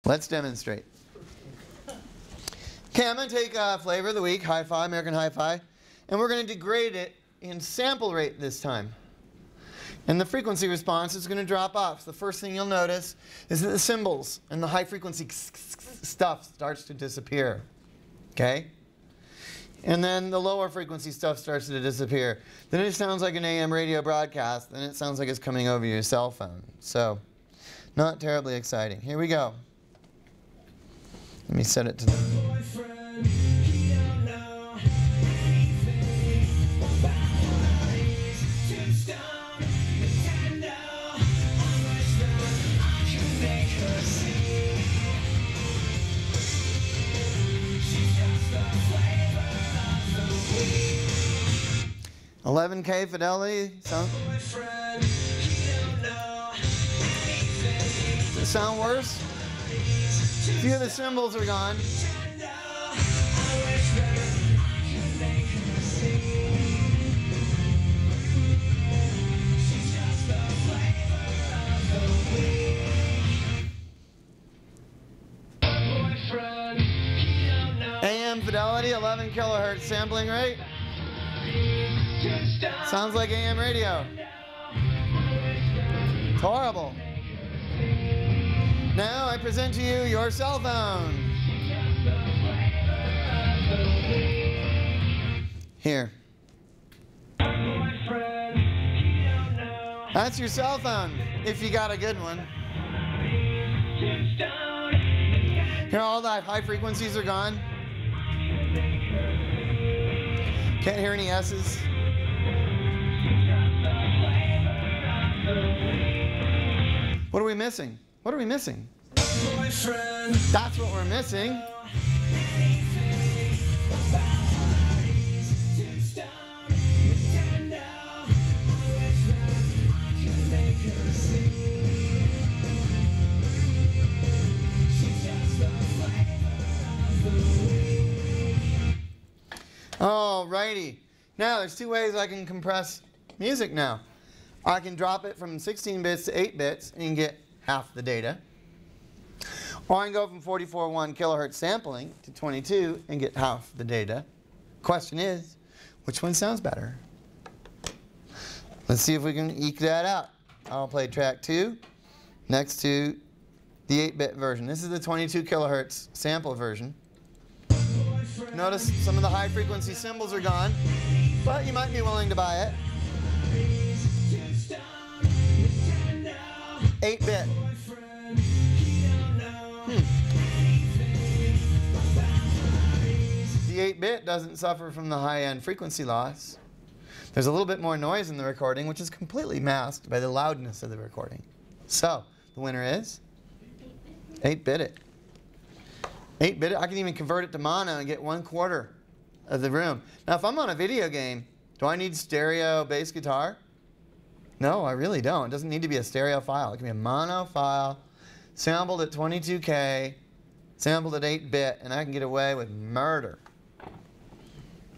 Let's demonstrate. Okay, I'm going to take flavor of the week, Hi-Fi, American Hi-Fi, and we're going to degrade it in sample rate this time. And the frequency response is going to drop off. So the first thing you'll notice is that the cymbals and the high frequency stuff starts to disappear. Okay? And then the lower frequency stuff starts to disappear. Then it sounds like an AM radio broadcast. Then it sounds like it's coming over your cell phone. So, not terribly exciting. Here we go. Let me set it to the... $11K fidelity. Does it sound worse? A few of the cymbals are gone. AM fidelity, 11 kilohertz sampling rate. Sounds like AM radio. It's horrible. Now I present to you your cell phone. Here. That's your cell phone, if you got a good one. Here, all the high frequencies are gone. Can't hear any S's. What are we missing? What are we missing? That's what we're missing. Alrighty. Now there's two ways I can compress music now. I can drop it from 16 bits to 8 bits and get half the data. Or I can go from 44.1 kilohertz sampling to 22 and get half the data. Question is, which one sounds better? Let's see if we can eke that out. I'll play track 2 next to the 8-bit version. This is the 22 kilohertz sample version. Notice some of the high frequency cymbals are gone, but you might be willing to buy it. 8-bit. The 8-bit doesn't suffer from the high-end frequency loss. There's a little bit more noise in the recording, which is completely masked by the loudness of the recording. So, the winner is 8-bit it. 8-bit it, I can even convert it to mono and get 1/4 of the room. Now, if I'm on a video game, do I need stereo bass guitar? No, I really don't. It doesn't need to be a stereo file. It can be a mono file, sampled at 22K, sampled at 8-bit, and I can get away with murder.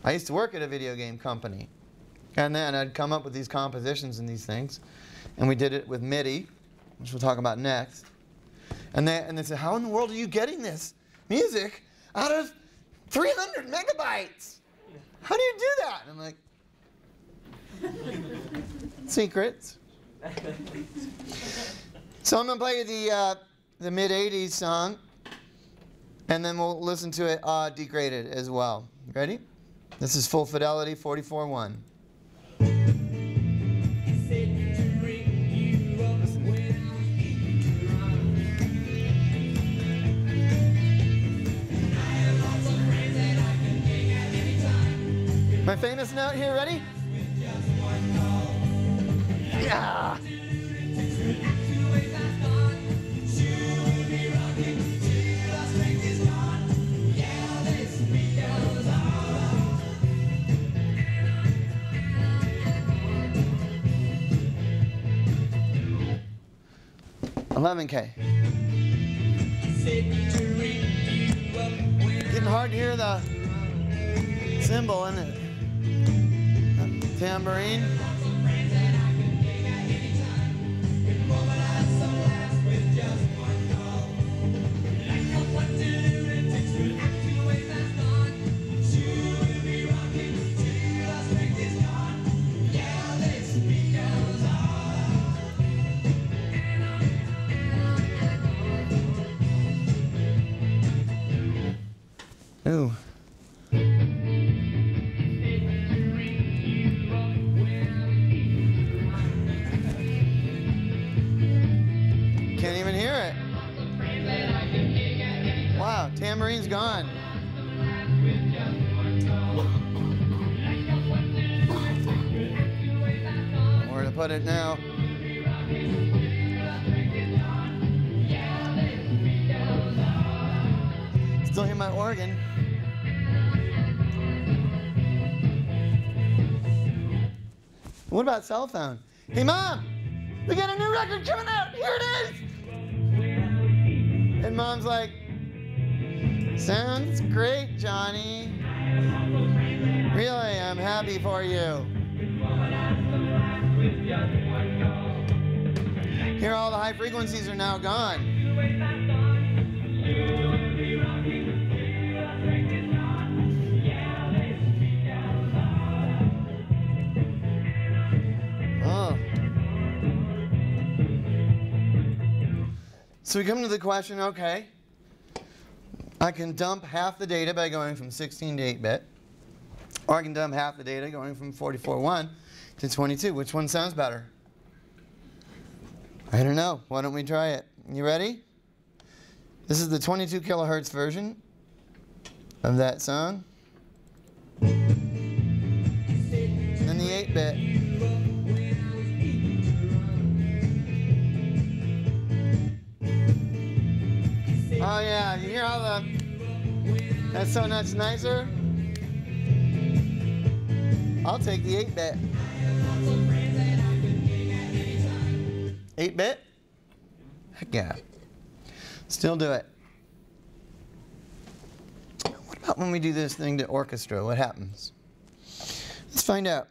I used to work at a video game company, and then I'd come up with these compositions and these things, and we did it with MIDI, which we'll talk about next. And they said, how in the world are you getting this music out of 300 megabytes? How do you do that? And I'm like, secrets. So I'm going to play the mid-80s song, and then we'll listen to it degraded as well. Ready? This is full fidelity 44.1. My famous note here, ready? Yeah. $11K. Getting hard to hear the cymbal, isn't it? Tambourine. Ooh. Can't even hear it. Wow, tambourine's gone. Where to put it now? Still hear my organ. What about cell phone? Hey, Mom! We got a new record coming out! Here it is! And Mom's like, sounds great, Johnny. Really, I'm happy for you. Here, all the high frequencies are now gone. Oh. So we come to the question, okay, I can dump half the data by going from 16 to 8-bit, or I can dump half the data going from 44.1 to 22. Which one sounds better? I don't know. Why don't we try it? You ready? This is the 22 kilohertz version of that song. And the 8-bit. Oh yeah, you hear how that's so much nicer? I'll take the 8-bit. 8-bit? Heck yeah. Still do it. What about when we do this thing to orchestra? What happens? Let's find out.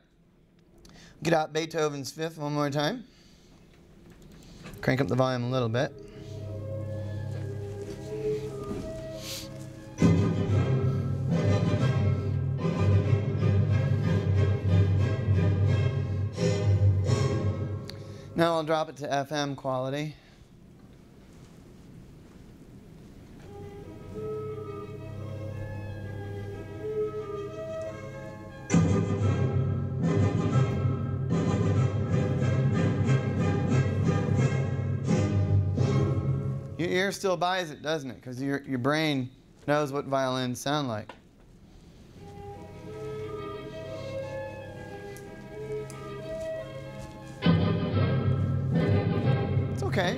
Get out Beethoven's Fifth one more time. Crank up the volume a little bit. Now I'll drop it to FM quality. Your ear still buys it, doesn't it? Because your brain knows what violins sound like. Okay.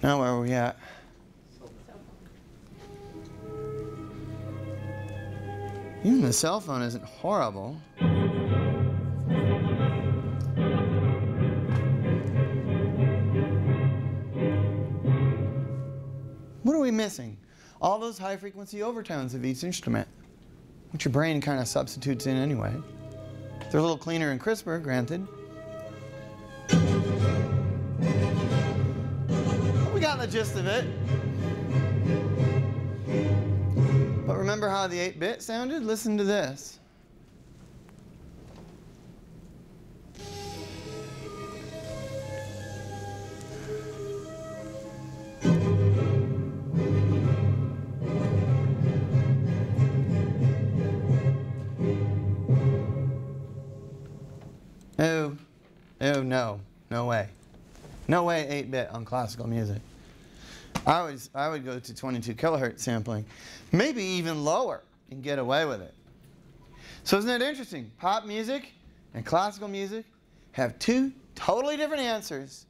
Now where are we at? Even the cell phone isn't horrible. What are we missing? All those high frequency overtones of each instrument, which your brain kind of substitutes in anyway. They're a little cleaner and crisper, granted. But we got the gist of it. But remember how the 8-bit sounded? Listen to this. Oh, no way. No way 8-bit on classical music. I would go to 22 kilohertz sampling, maybe even lower, and get away with it. So isn't that interesting? Pop music and classical music have two totally different answers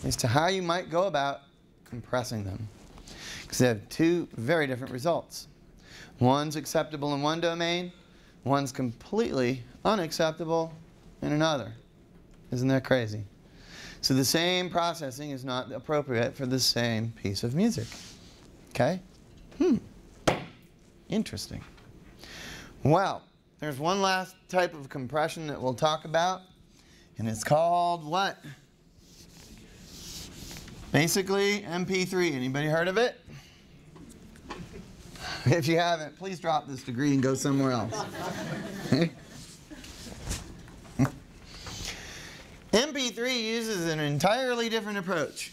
as to how you might go about compressing them, because they have two very different results. One's acceptable in one domain, one's completely unacceptable in another. Isn't that crazy? So the same processing is not appropriate for the same piece of music. Okay? Interesting. Well, there's one last type of compression that we'll talk about, and it's called what? Basically, MP3. Anybody heard of it? If you haven't, please drop this degree and go somewhere else. MP3 uses an entirely different approach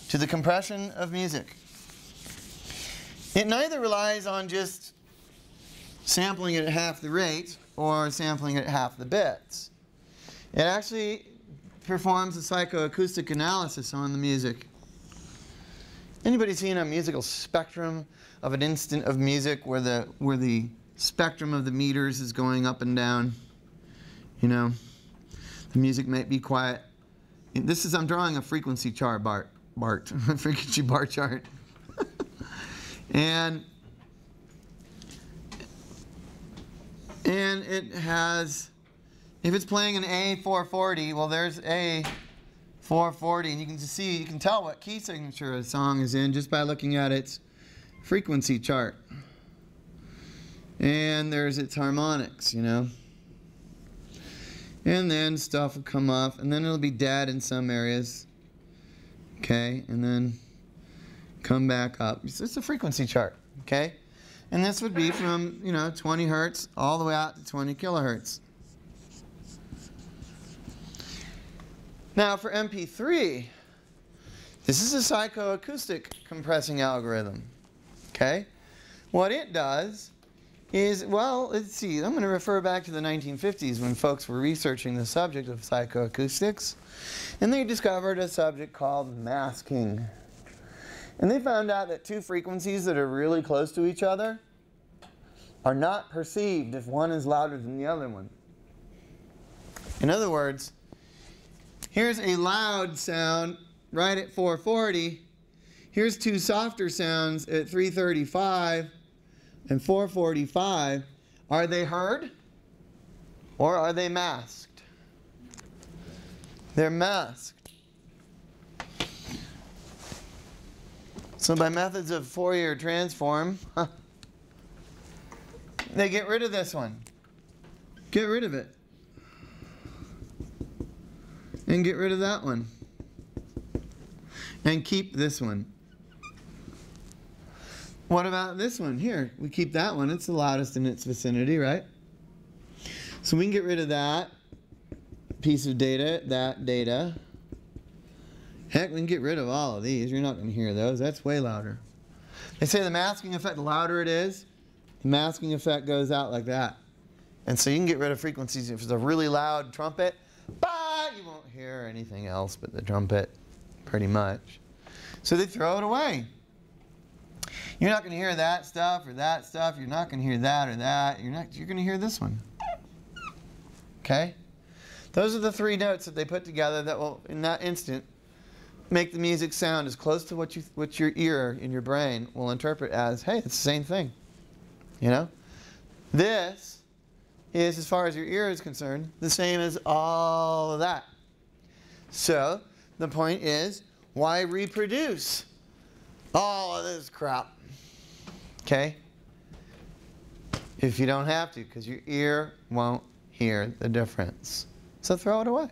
to the compression of music. It neither relies on just sampling it at half the rate or sampling it at half the bits. It actually performs a psychoacoustic analysis on the music. Anybody seen a musical spectrum of an instant of music where the spectrum of the meters is going up and down? You know, the music might be quiet. I'm drawing a frequency chart, frequency bar chart. And it has, if it's playing an A440, well, there's A440, and you can just see, you can tell what key signature a song is in just by looking at its frequency chart. And there's its harmonics, you know. And then stuff will come up, and then it'll be dead in some areas. Okay, and then come back up. It's a frequency chart, okay? And this would be from, 20 hertz all the way out to 20 kilohertz. Now for MP3, this is a psychoacoustic compressing algorithm, okay? What it does is, well, let's see, I'm going to refer back to the 1950s when folks were researching the subject of psychoacoustics, and they discovered a subject called masking. And they found out that two frequencies that are really close to each other are not perceived if one is louder than the other one. In other words, here's a loud sound right at 440. Here's two softer sounds at 335 and 445. Are they heard or are they masked? They're masked. So by methods of Fourier transform, they get rid of this one. Get rid of it. And get rid of that one. And keep this one. What about this one? Here, we keep that one. It's the loudest in its vicinity, right? So we can get rid of that piece of data, that data. Heck, we can get rid of all of these. You're not going to hear those. That's way louder. They say the masking effect, the louder it is, the masking effect goes out like that. And so you can get rid of frequencies. If it's a really loud trumpet, you won't hear anything else but the trumpet, pretty much. So they throw it away. You're not going to hear that stuff or that stuff. You're not going to hear that or that. You're going to hear this one. Okay? Those are the three notes that they put together that will, in that instant, make the music sound as close to what your ear in your brain will interpret as, hey, it's the same thing. You know? This is, as far as your ear is concerned, the same as all of that. So, the point is, why reproduce all of this crap? Okay? If you don't have to, because your ear won't hear the difference. So throw it away.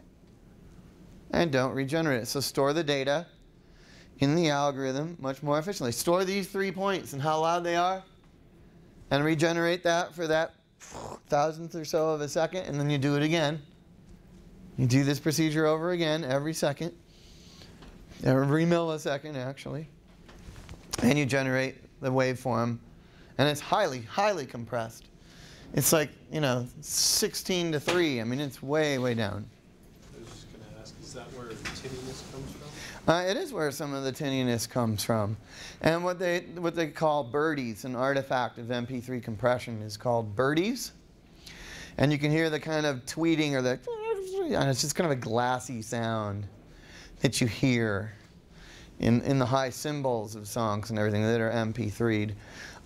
And don't regenerate it. So store the data in the algorithm much more efficiently. Store these 3 points and how loud they are, and regenerate that for that thousandth or so of a second, and then you do it again. You do this procedure over again every second, every millisecond actually, and you generate the waveform, and it's highly, highly compressed. It's like, 16 to 3. I mean, it's way, way down. I was just going to ask, is that where tinniness comes from? It is where some of the tinniness comes from. And what they call birdies, an artifact of MP3 compression, is called birdies. And you can hear the kind of tweeting or the, and it's just kind of a glassy sound that you hear in the high cymbals of songs and everything that are MP3'd.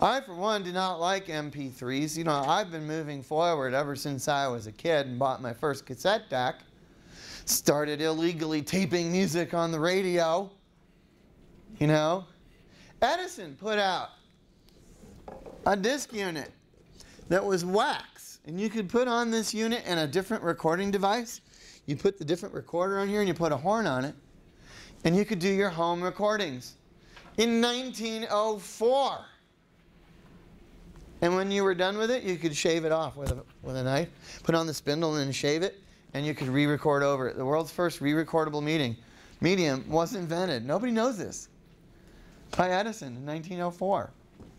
I, for one, do not like MP3s. I've been moving forward ever since I was a kid and bought my first cassette deck. Started illegally taping music on the radio. Edison put out a disc unit that was wax. And you could put on this unit and a different recording device. You put the different recorder on here and you put a horn on it. And you could do your home recordings. In 1904. And when you were done with it, you could shave it off with a knife, put on the spindle and then shave it, and you could re-record over it. The world's first re-recordable medium was invented. Nobody knows this. By Edison in 1904.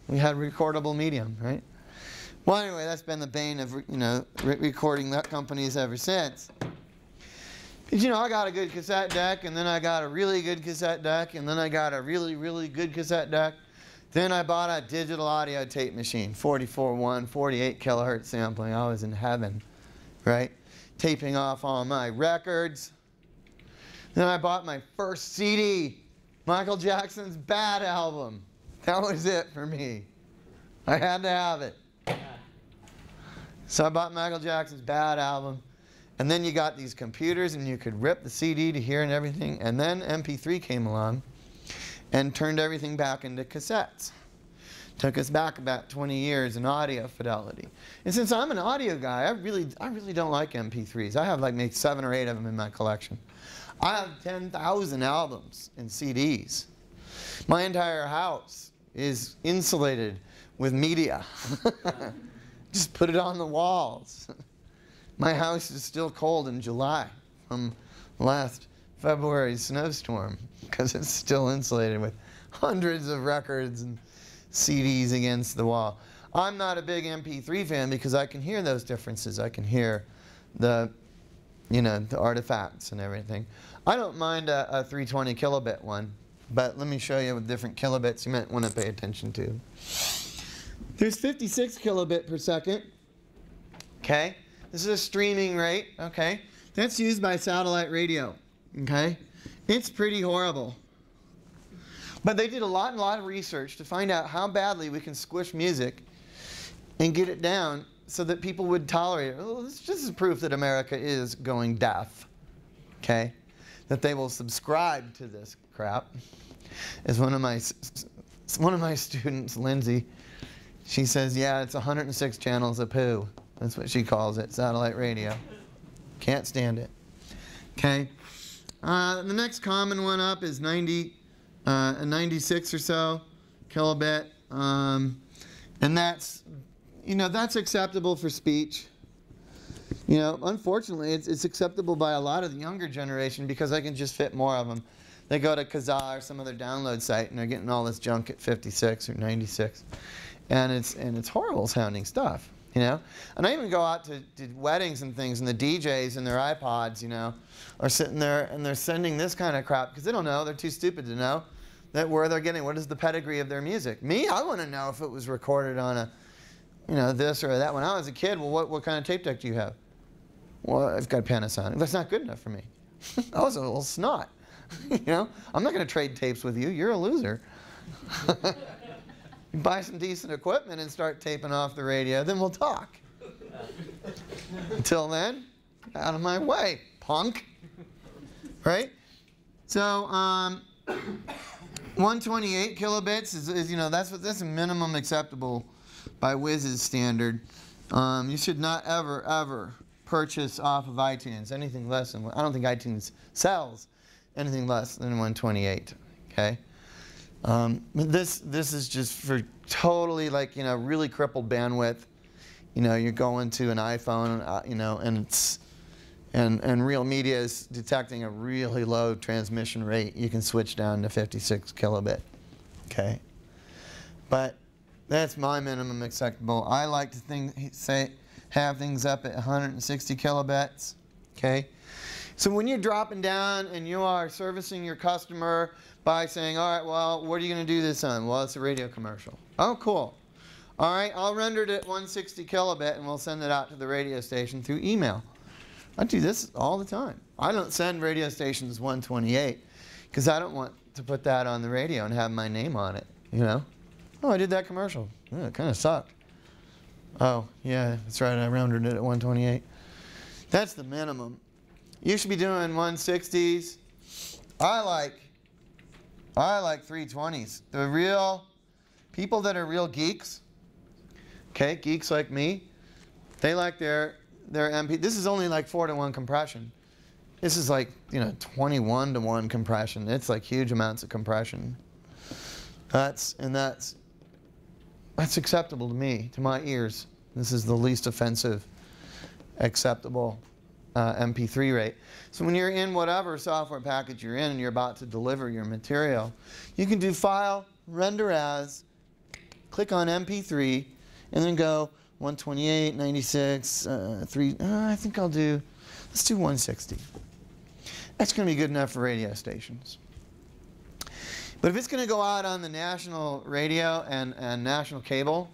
We had recordable medium, right? Well, anyway, that's been the bane of, recording companies ever since. But, I got a good cassette deck, and then I got a really good cassette deck, and then I got a really, really good cassette deck. Then I bought a digital audio tape machine, 44.1, 48 kilohertz sampling. I was in heaven, right? Taping off all my records. Then I bought my first CD, Michael Jackson's Bad album. That was it for me. I had to have it. So I bought Michael Jackson's Bad album. And then you got these computers, and you could rip the CD to hear and everything. And then MP3 came along and turned everything back into cassettes. Took us back about 20 years in audio fidelity. And since I'm an audio guy, I really don't like MP3s. I have like maybe 7 or 8 of them in my collection. I have 10,000 albums and CDs. My entire house is insulated with media. Just put it on the walls. My house is still cold in July from last February's snowstorm because it's still insulated with hundreds of records and CDs against the wall. I'm not a big MP3 fan because I can hear those differences. I can hear the artifacts and everything. I don't mind a 320 kilobit one, but let me show you what different kilobits you might want to pay attention to. There's 56 kilobit per second. Okay. This is a streaming rate, okay? That's used by satellite radio, okay? It's pretty horrible. But they did a lot of research to find out how badly we can squish music and get it down so that people would tolerate it. Well, this is proof that America is going deaf, okay? That they will subscribe to this crap. As one of my students, Lindsay, she says, yeah, it's 106 channels of poo. That's what she calls it, satellite radio. Can't stand it. Okay. The next common one up is 96 or so kilobit. And that's acceptable for speech. Unfortunately, it's acceptable by a lot of the younger generation because I can just fit more of them. They go to Kazaa or some other download site and they're getting all this junk at 56 or 96. And it's horrible sounding stuff. And I even go out to weddings and things, and the DJs and their iPods, are sitting there and they're sending this kind of crap because they don't know. They're too stupid to know where they're getting. What is the pedigree of their music? Me, I want to know if it was recorded on a, this or that. When I was a kid, well, what kind of tape deck do you have? Well, I've got Panasonic. That's not good enough for me. I was a little snot. I'm not going to trade tapes with you. You're a loser. Buy some decent equipment and start taping off the radio, then we'll talk. Until then, out of my way, punk. Right? So, 128 kilobits is that's a minimum acceptable by Wiz's standard. You should not ever purchase off of iTunes anything less than, I don't think iTunes sells anything less than 128. Okay? This is just for totally really crippled bandwidth. You're going to an iPhone, and Real Media is detecting a really low transmission rate. You can switch down to 56 kilobit. Okay, but that's my minimum acceptable. I like to have things up at 160 kilobits. Okay, so when you're dropping down and you are servicing your customer by saying, all right, well, what are you going to do this on? Well, it's a radio commercial. Oh, cool. All right, I'll render it at 160 kilobit and we'll send it out to the radio station through email. I do this all the time. I don't send radio stations 128 because I don't want to put that on the radio and have my name on it, Oh, I did that commercial. Oh, it kind of sucked. Oh, yeah, that's right, I rendered it at 128. That's the minimum. You should be doing 160s. I like 320s. The real people that are real geeks, okay, geeks like me, they like their MP. This is only like 4-to-1 compression. This is like 21-to-1 compression. It's like huge amounts of compression. That's acceptable to me, to my ears. This is the least offensive, acceptable MP3 rate. So when you're in whatever software package you're in and you're about to deliver your material, you can do File, Render As, click on MP3, and then go 128, 96, 3, I think let's do 160. That's going to be good enough for radio stations. But if it's going to go out on the national radio and national cable,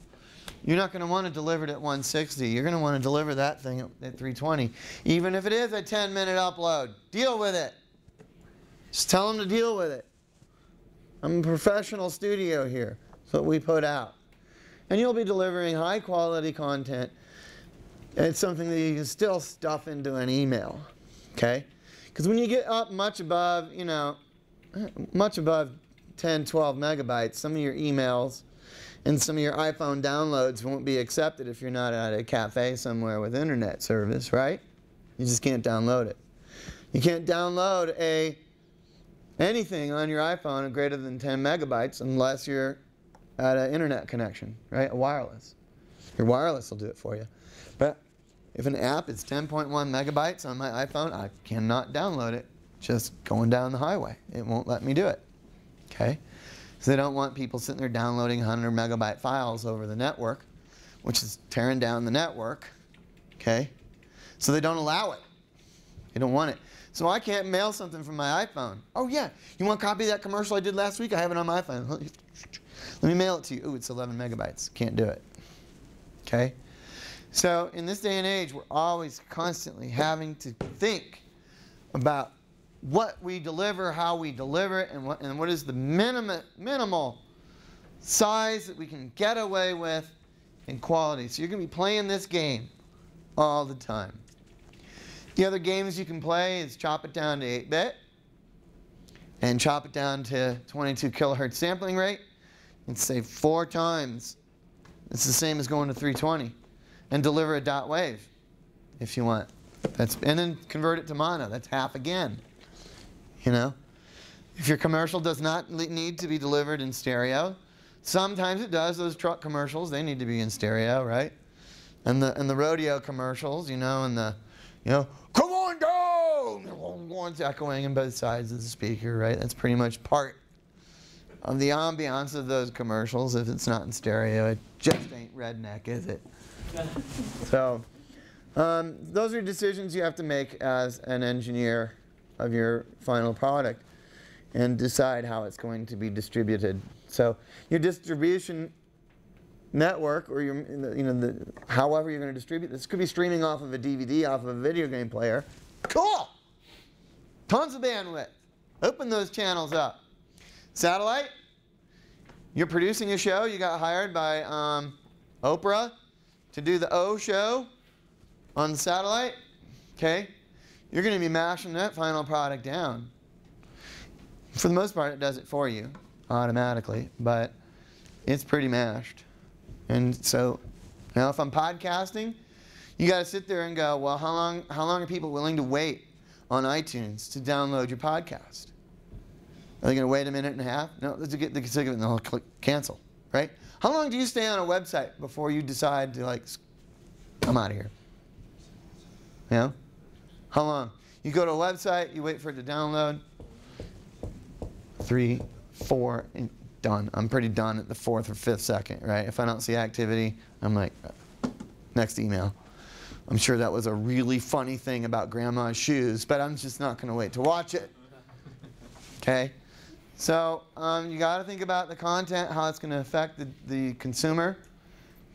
you're not going to want to deliver it at 160. You're going to want to deliver that thing at 320. Even if it is a 10-minute upload, deal with it. Just tell them to deal with it. I'm a professional studio here. That's what we put out. And you'll be delivering high-quality content. It's something that you can still stuff into an email, okay? Because when you get up much above 10, 12 megabytes, some of your emails and some of your iPhone downloads won't be accepted if you're not at a cafe somewhere with internet service, right? You just can't download it. You can't download anything on your iPhone greater than 10 megabytes unless you're at an internet connection, right? A wireless. Your wireless will do it for you. But if an app is 10.1 megabytes on my iPhone, I cannot download it just going down the highway. It won't let me do it. Okay? So they don't want people sitting there downloading 100 megabyte files over the network, which is tearing down the network. Okay? So they don't allow it. They don't want it. So I can't mail something from my iPhone. Oh yeah, you want a copy of that commercial I did last week? I have it on my iPhone. Let me mail it to you. Ooh, it's 11 megabytes. Can't do it. Okay? So in this day and age, we're always constantly having to think about what we deliver, how we deliver it, and what is the minimal size that we can get away with in quality. So you're going to be playing this game all the time. The other games you can play is chop it down to 8-bit and chop it down to 22 kilohertz sampling rate and save 4 times. It's the same as going to 320 and deliver a dot wave if you want. And then convert it to mono. That's half again. You know, if your commercial does not need to be delivered in stereo, sometimes it does. Those truck commercials, they need to be in stereo, right? And the rodeo commercials, come on down! One's echoing on both sides of the speaker, right? That's pretty much part of the ambiance of those commercials. If it's not in stereo, it just ain't redneck, is it? So, those are decisions you have to make as an engineer of your final product and decide how it's going to be distributed. So your distribution network, or however you're going to distribute this, could be streaming off of a DVD, off of a video game player. Cool! Tons of bandwidth. Open those channels up. Satellite, you're producing a show. You got hired by Oprah to do the O show on satellite. Okay? You're going to be mashing that final product down. For the most part, it does it for you automatically, but it's pretty mashed. And so, if I'm podcasting, you got to sit there and go, well, how long are people willing to wait on iTunes to download your podcast? Are they going to wait a minute and a half? No, they get sick of it and they'll click cancel, right? How long do you stay on a website before you decide to, I'm out of here? How long? You go to a website, you wait for it to download. 3, 4, and done. I'm pretty done at the 4th or 5th second, right? If I don't see activity, I'm like, next email. I'm sure that was a really funny thing about grandma's shoes, but I'm just not going to wait to watch it. Okay? So you got to think about the content, how it's going to affect the consumer.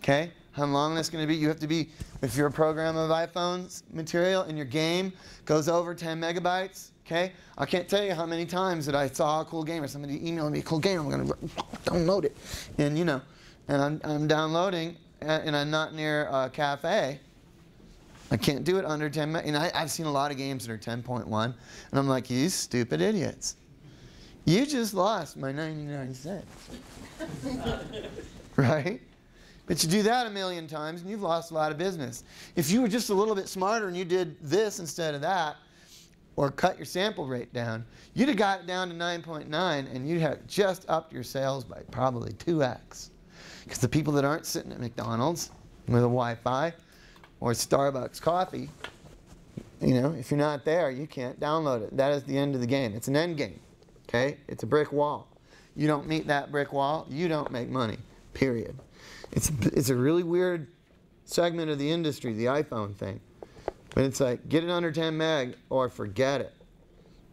Okay? How long that's going to be. You have to be, if you're a program of iPhone's material and your game goes over 10 megabytes, okay? I can't tell you how many times that I saw a cool game or somebody emailed me a cool game. I'm going to download it. And, and I'm downloading and I'm not near a cafe. I can't do it under 10 meg. And I've seen a lot of games that are 10.1. And I'm like, you stupid idiots. You just lost my 99 cents. Right? But you do that a million times and you've lost a lot of business. If you were just a little bit smarter and you did this instead of that, or cut your sample rate down, you'd have got it down to 9.9 and you'd have just upped your sales by probably 2x. Because the people that aren't sitting at McDonald's with a Wi-Fi or Starbucks coffee, You know, if you're not there, you can't download it. That is the end of the game. It's an end game. Okay? It's a brick wall. You don't meet that brick wall, you don't make money. Period. It's a really weird segment of the industry, the iPhone thing. But it's like, get it under 10 meg or forget it.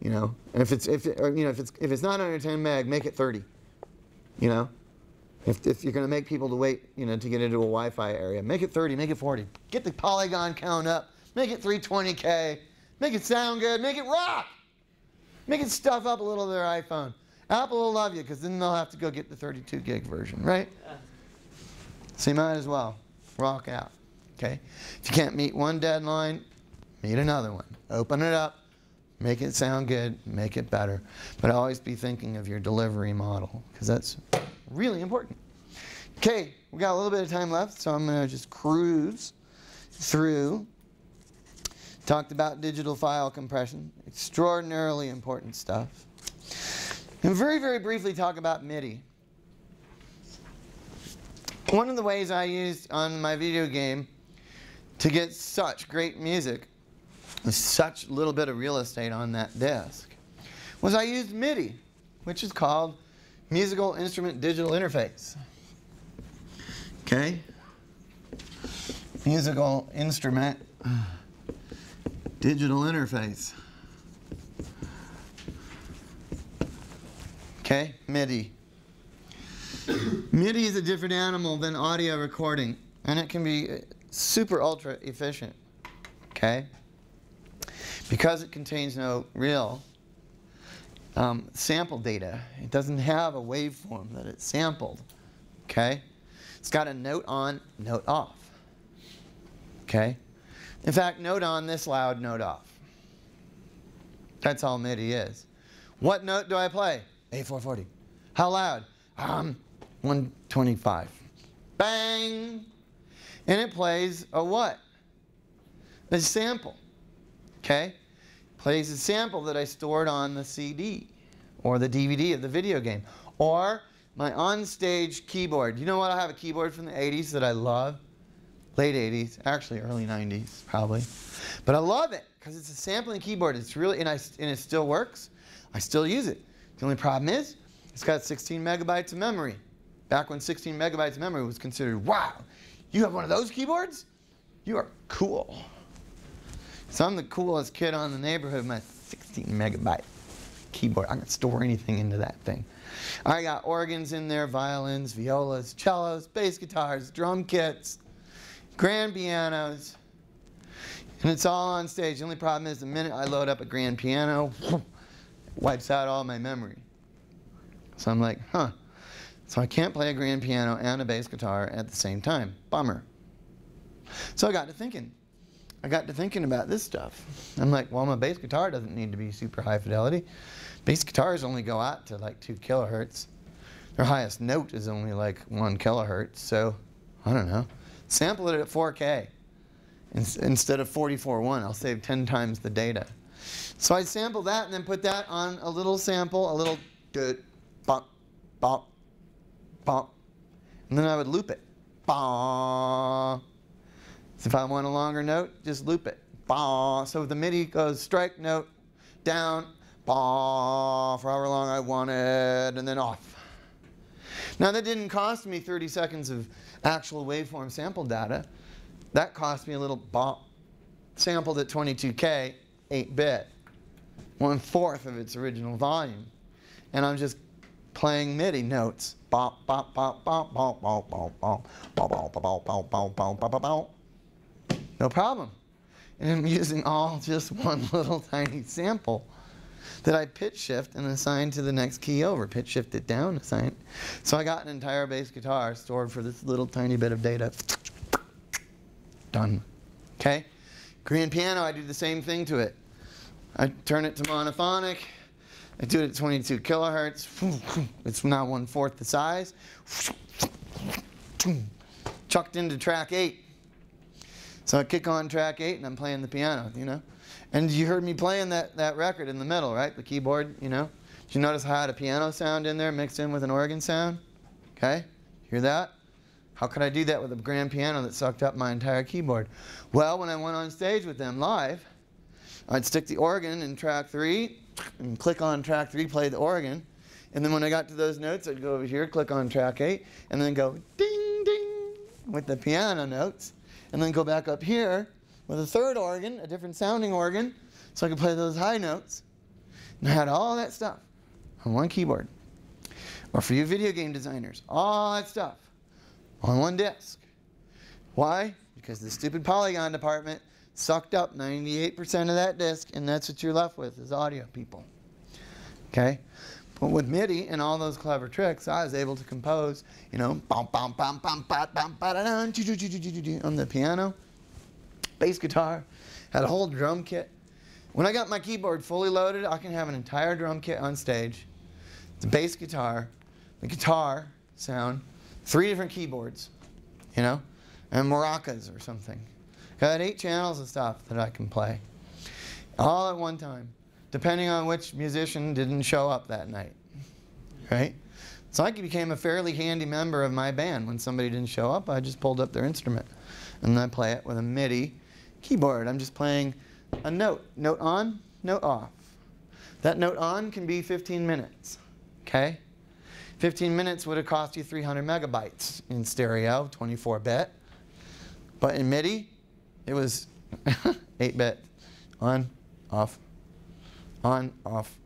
You know, and if it's not under 10 meg, make it 30. You know, if you're going to make people to wait, you know, to get into a Wi-Fi area, make it 30, make it 40. Get the polygon count up. Make it 320K. Make it sound good. Make it rock. Make it stuff up a little of their iPhone. Apple will love you because then they'll have to go get the 32 gig version, right? So you might as well rock out. Okay? If you can't meet one deadline, meet another one. Open it up. Make it sound good. Make it better. But always be thinking of your delivery model because that's really important. Okay, we got a little bit of time left, so I'm going to just cruise through. Talked about digital file compression. Extraordinarily important stuff. And very, very briefly talk about MIDI. One of the ways I used on my video game to get such great music with such little bit of real estate on that disc was I used MIDI, which is called Musical Instrument Digital Interface. Okay? Musical Instrument Digital Interface. Okay? MIDI. MIDI is a different animal than audio recording, and it can be super ultra efficient. Okay? Because it contains no real sample data. It doesn't have a waveform that it's sampled. Okay? It's got a note on, note off. Okay? In fact, note on, this loud, note off. That's all MIDI is. What note do I play? A440. How loud? 125. Bang! And it plays a what? A sample. Okay? Plays a sample that I stored on the CD or the DVD of the video game. Or my on-stage keyboard. You know what? I have a keyboard from the 80s that I love. Late 80s, actually early 90s probably. But I love it because it's a sampling keyboard. It's really, and it still works. I still use it. The only problem is it's got 16 megabytes of memory. Back when 16 megabytes of memory was considered, wow, you have one of those keyboards? You are cool. So I'm the coolest kid on the neighborhood with my 16 megabyte keyboard. I can store anything into that thing. I got organs in there, violins, violas, cellos, bass guitars, drum kits, grand pianos, and it's all on stage. The only problem is the minute I load up a grand piano, it wipes out all my memory. So I'm like, huh. So I can't play a grand piano and a bass guitar at the same time. Bummer. So I got to thinking. About this stuff. I'm like, well, my bass guitar doesn't need to be super high fidelity. Bass guitars only go out to like 2 kilohertz. Their highest note is only like 1 kilohertz. So, I don't know. Sample it at 4K instead of 44.1. I'll save 10 times the data. So I sample that and then put that on a little sample, a little bump, bump, bump. And then I would loop it. Bah. So if I want a longer note, just loop it. Bah. So the MIDI goes strike note, down, bah, for however long I wanted, and then off. Now that didn't cost me 30 seconds of actual waveform sample data. That cost me a little bah, sampled at 22K, 8-bit, 1/4 of its original volume. And I'm just playing MIDI notes. Bop, bop, bop, bop, bop, bop, bop, bop, bop, bop, bop, bop, bop, bop, bop, bop. No problem. And I'm using all just one little tiny sample that I pitch shift and assign to the next key over. Pitch shift it down, assign. So I got an entire bass guitar stored for this little tiny bit of data. Done. Okay? Grand piano, I do the same thing to it. I turn it to monophonic. I do it at 22 kilohertz. It's now 1/4 the size. Chucked into track 8. So I kick on track 8 and I'm playing the piano, you know. And you heard me playing that record in the middle, right? The keyboard, you know. Did you notice how I had a piano sound in there mixed in with an organ sound? Okay? Hear that? How could I do that with a grand piano that sucked up my entire keyboard? Well, when I went on stage with them live, I'd stick the organ in track 3 and click on track 3, play the organ. And then when I got to those notes, I'd go over here, click on track 8, and then go ding, ding with the piano notes. And then go back up here with a third organ, a different sounding organ, so I could play those high notes. And I had all that stuff on one keyboard. Or for you video game designers, all that stuff on one disc. Why? Because the stupid Polygon department sucked up 98% of that disc, and that's what you're left with is audio, people. Okay? But with MIDI and all those clever tricks, I was able to compose, you know, bum bum bum bum bum bum on the piano, bass guitar, had a whole drum kit. When I got my keyboard fully loaded, I can have an entire drum kit on stage, the bass guitar, the guitar sound, 3 different keyboards, you know, and maracas or something. Got 8 channels of stuff that I can play, all at one time, depending on which musician didn't show up that night, right? So I became a fairly handy member of my band. When somebody didn't show up, I just pulled up their instrument, and I play it with a MIDI keyboard. I'm just playing a note, note on, note off. That note on can be 15 minutes, okay? 15 minutes would have cost you 300 megabytes in stereo, 24-bit. But in MIDI, it was 8-bit. On, off, on, off.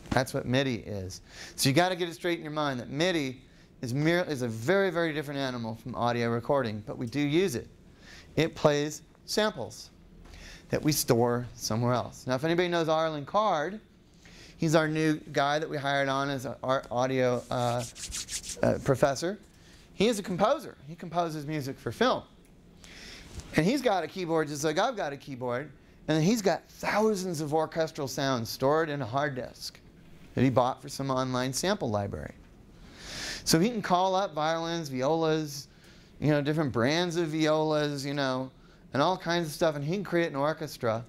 That's what MIDI is. So you got to get it straight in your mind that MIDI is a very, very different animal from audio recording, but we do use it. It plays samples that we store somewhere else. Now, if anybody knows Arlen Card, he's our new guy that we hired on as our audio professor. He is a composer. He composes music for film. And he's got a keyboard just like I've got a keyboard. And he's got thousands of orchestral sounds stored in a hard disk that he bought for some online sample library. So he can call up violins, violas, you know, different brands of violas, you know, and all kinds of stuff. And he can create an orchestra.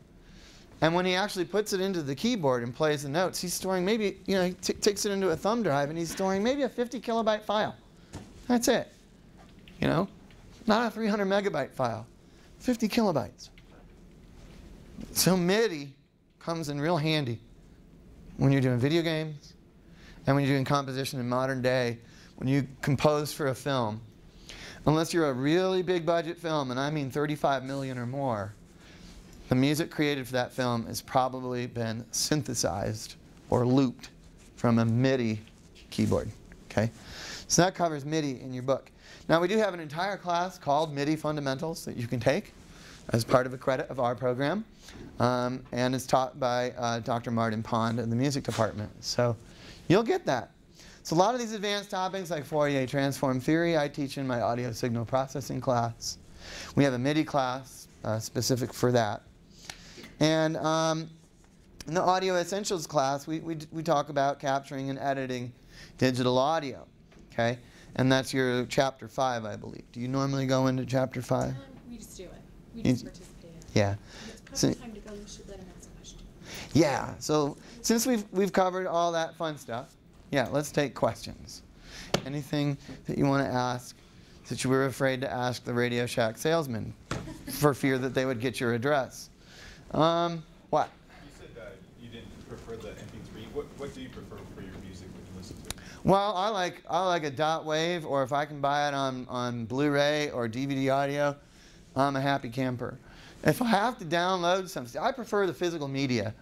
And when he actually puts it into the keyboard and plays the notes, he's storing maybe, you know, he takes it into a thumb drive and he's storing maybe a 50 kilobyte file. That's it. You know, not a 300 megabyte file, 50 kilobytes. So MIDI comes in real handy when you're doing video games and when you're doing composition in modern day, when you compose for a film. Unless you're a really big budget film, and I mean 35 million or more, the music created for that film has probably been synthesized or looped from a MIDI keyboard. Okay? So that covers MIDI in your book. Now we do have an entire class called MIDI Fundamentals that you can take as part of a credit of our program. And it's taught by Dr. Martin Pond in the music department. So you'll get that. So a lot of these advanced topics like Fourier transform theory I teach in my audio signal processing class. We have a MIDI class specific for that. And in the Audio Essentials class, we talk about capturing and editing digital audio. Okay? And that's your chapter 5, I believe. Do you normally go into chapter 5? We just do it. We just participate in it. Yeah. It's probably time to go. You should let him ask a question. Yeah. So since we've covered all that fun stuff, yeah, let's take questions. Anything that you want to ask that you were afraid to ask the Radio Shack salesman for fear that they would get your address? What? You said that you didn't prefer the MP3. What do you prefer for your music when you listen to it? Well, I like a dot wave, or if I can buy it on Blu-ray or DVD audio, I'm a happy camper. If I have to download something, I prefer the physical media.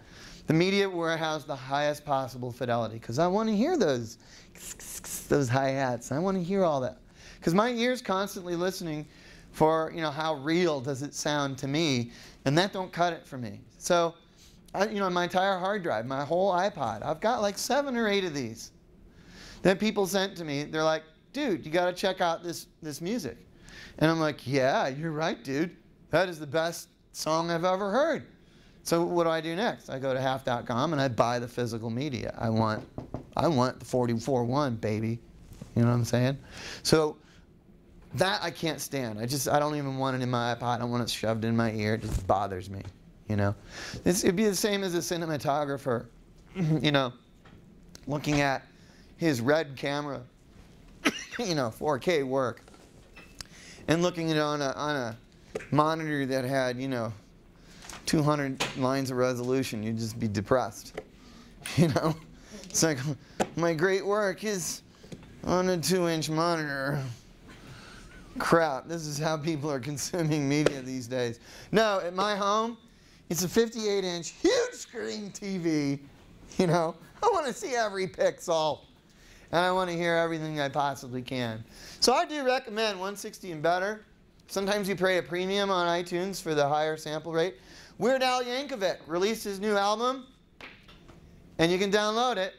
The media where it has the highest possible fidelity, because I want to hear those hi-hats. I want to hear all that. Because my ear's constantly listening for, you know, how real does it sound to me, and that don't cut it for me. So, you know, my entire hard drive, my whole iPod, I've got like 7 or 8 of these that people sent to me. They're like, dude, you got to check out this music. And I'm like, yeah, you're right, dude. That is the best song I've ever heard. So what do I do next? I go to half.com and I buy the physical media. I want the 44.1, baby. You know what I'm saying? So that I can't stand. I don't even want it in my iPod. I don't want it shoved in my ear. It just bothers me, you know? It'd be the same as a cinematographer, you know, looking at his Red camera, you know, 4K work, and looking at it on a monitor that had, you know, 200 lines of resolution, you'd just be depressed. You know? It's like, my great work is on a 2-inch monitor. Crap, this is how people are consuming media these days. No, at my home, it's a 58-inch huge screen TV. You know, I want to see every pixel. And I want to hear everything I possibly can. So I do recommend 160 and better. Sometimes you pay a premium on iTunes for the higher sample rate. Weird Al Yankovic released his new album, and you can download it.